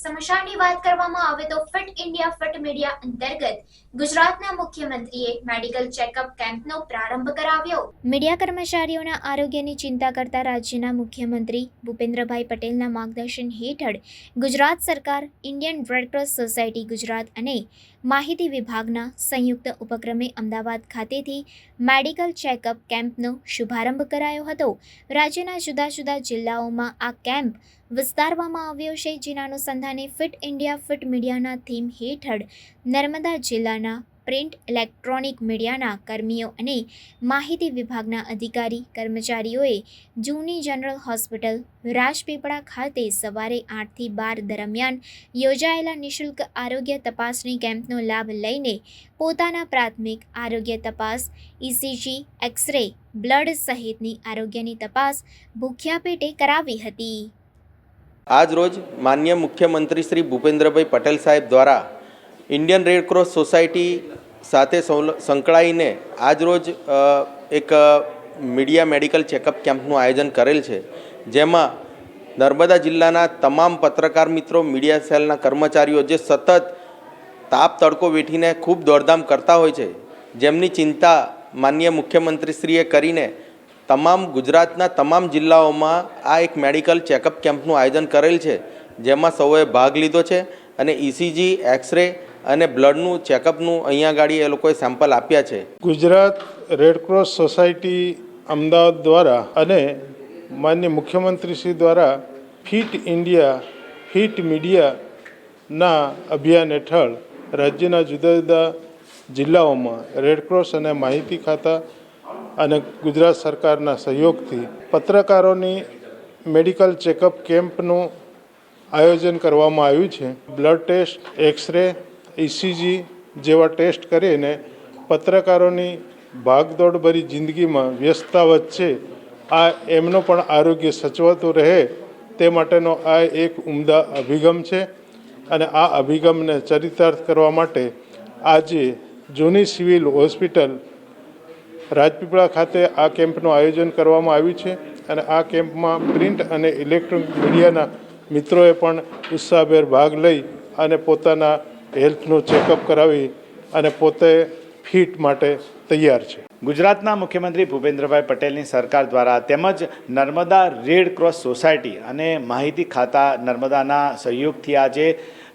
સમાચારની વાત કરવામાં આવે તો ફિટ ઇન્ડિયા ફિટ મીડિયા અંતર્ગત ગુજરાતના મુખ્યમંત્રીએ મેડિકલ ચેકઅપ કેમ્પનો પ્રારંભ કરાવ્યો। મીડિયા કર્મચારીઓના આરોગ્યની ચિંતા કરતા રાજ્યના મુખ્યમંત્રી ભૂપેન્દ્રભાઈ પટેલના માર્ગદર્શન હેઠળ ગુજરાત સરકાર, ઇન્ડિયન રેડક્રોસ સોસાયટી ગુજરાત અને માહિતી વિભાગના સંયુક્ત ઉપક્રમે અમદાવાદ ખાતેથી મેડિકલ ચેકઅપ કેમ્પનો શુભારંભ કરાયો હતો। રાજ્યના જુદા જુદા જિલ્લાઓમાં આ કેમ્પ વિસ્તારવામાં આવ્યો છે, જેના અનુસંધાને ફિટ ઇન્ડિયા ફિટ મીડિયાના થીમ હેઠળ નર્મદા જિલ્લાના પ્રિન્ટ ઇલેક્ટ્રોનિક મીડિયાના કર્મીઓ અને માહિતી વિભાગના અધિકારી કર્મચારીઓએ જૂની જનરલ હોસ્પિટલ રાજપીપળા ખાતે સવારે 8 થી 12 દરમિયાન યોજાયેલા નિઃશુલ્ક આરોગ્ય તપાસણી કેમ્પનો લાભ લઈને પોતાના પ્રાથમિક આરોગ્ય તપાસ, ECG, એક્સરે, બ્લડ સહિતની આરોગ્યની તપાસ ભૂખ્યા પેટે કરાવી હતી। આજ રોજ માનનીય મુખ્યમંત્રી શ્રી ભૂપેન્દ્રભાઈ પટેલ સાહેબ દ્વારા ઇન્ડિયન રેડક્રોસ સોસાયટી સાથે સંકળાઈને આજ રોજ એક મીડિયા મેડિકલ ચેકઅપ કેમ્પનું આયોજન કરેલ છે, જેમાં નર્મદા જિલ્લાના તમામ પત્રકાર મિત્રો, મીડિયા સેલના કર્મચારીઓ જે સતત તાપ તડકો વેઠીને ખૂબ દોડધામ કરતા હોય છે, જેમની ચિંતા માનનીય મુખ્યમંત્રીશ્રીએ કરીને તમામ ગુજરાતના તમામ જિલ્લાઓમાં આ એક મેડિકલ ચેકઅપ કેમ્પનું આયોજન કરેલ છે, જેમાં સૌએ ભાગ લીધો છે અને ECG, એક્સરે અને બ્લડનું ચેકઅપનું અહીંયા ગાડી એ લોકોએ સેમ્પલ આપ્યા છે। ગુજરાત રેડક્રોસ સોસાયટી અમદાવાદ દ્વારા અને માન્ય મુખ્યમંત્રીશ્રી દ્વારા ફિટ ઇન્ડિયા ફિટ મીડિયાના અભિયાન હેઠળ રાજ્યના જુદા જુદા જિલ્લાઓમાં રેડક્રોસ અને માહિતી ખાતા અને ગુજરાત સરકારના સહયોગથી પત્રકારોની મેડિકલ ચેકઅપ કેમ્પનું આયોજન કરવામાં આવ્યું છે। બ્લડ ટેસ્ટ, એક્સરે, ECG જેવા ટેસ્ટ કરીને પત્રકારોની ભાગદોડભરી જિંદગીમાં વ્યસ્તતા વચ્ચે આ એમનો પણ આરોગ્ય સચવાતું રહે તે માટેનો આ એક ઉમદા અભિગમ છે અને આ અભિગમને ચરિતાર્થ કરવા માટે આજે જૂની સિવિલ હોસ્પિટલ રાજપીપળા ખાતે આ કેમ્પનું આયોજન કરવામાં આવ્યું છે અને આ કેમ્પમાં પ્રિન્ટ અને ઇલેક્ટ્રોનિક મીડિયાના મિત્રોએ પણ ઉત્સાહભેર ભાગ લઈ અને પોતાના હેલ્થનું ચેકઅપ કરાવી અને પોતે ફિટ માટે તૈયાર છે। ગુજરાતના મુખ્યમંત્રી ભૂપેન્દ્રભાઈ પટેલની સરકાર દ્વારા તેમજ નર્મદા રેડ ક્રોસ સોસાયટી અને માહિતી ખાતા નર્મદાના સહયોગથી આજે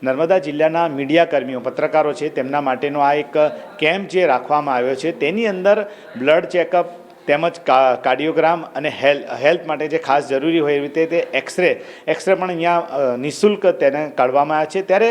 નર્મદા જિલ્લાના મીડિયાકર્મીઓ, પત્રકારો છે, તેમના માટેનો આ એક કેમ્પ જે રાખવામાં આવ્યો છે, તેની અંદર બ્લડ ચેકઅપ તેમજ કાર્ડિયોગ્રામ અને હેલ્થ માટે જે ખાસ જરૂરી હોય એવી રીતે તે એક્સરે પણ અહીંયા નિઃશુલ્ક તેને કાઢવામાં આવ્યા છે। ત્યારે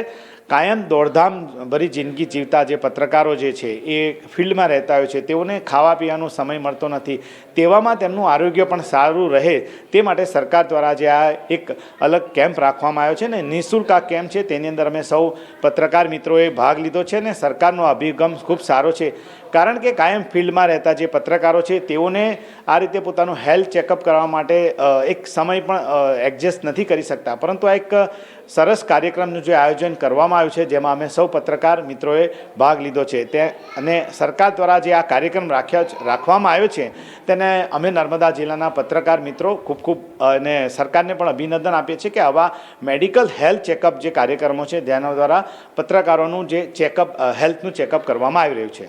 કાયમ દોડધામ ભરી જિંદગી જીવતા જે પત્રકારો જે છે એ ફિલ્ડમાં રહેતા હોય છે, તેઓને ખાવા પીવાનો સમય મળતો નથી, તેવામાં તેમનું આરોગ્ય પણ સારું રહે તે માટે સરકાર દ્વારા જે આ એક અલગ કેમ્પ રાખવામાં આવ્યો છે ને નિઃશુલ્ક આ કેમ્પ છે, તેની અંદર અમે સૌ પત્રકાર મિત્રોએ ભાગ લીધો છે ને સરકારનો અભિગમ ખૂબ સારો છે, કારણ કે કાયમ ફિલ્ડમાં રહેતા જે પત્રકારો છે તેઓને આ રીતે પોતાનું હેલ્થ ચેકઅપ કરવા માટે એક સમય પણ એડજસ્ટ નથી કરી શકતા, પરંતુ આ એક સરસ કાર્યક્રમનું જે આયોજન કરવામાં આવ્યું છે, જેમાં અમે સૌ પત્રકાર મિત્રોએ ભાગ લીધો છે અને સરકાર દ્વારા જે આ કાર્યક્રમ રાખવામાં આવ્યો છે તેને અમે નર્મદા જિલ્લાના પત્રકાર મિત્રો ખૂબ અને સરકારને પણ અભિનંદન આપીએ છીએ કે આવા મેડિકલ હેલ્થ ચેકઅપ જે કાર્યક્રમો છે તેના દ્વારા પત્રકારોનું જે ચેકઅપ હેલ્થનું ચેકઅપ કરવામાં આવી રહ્યું છે।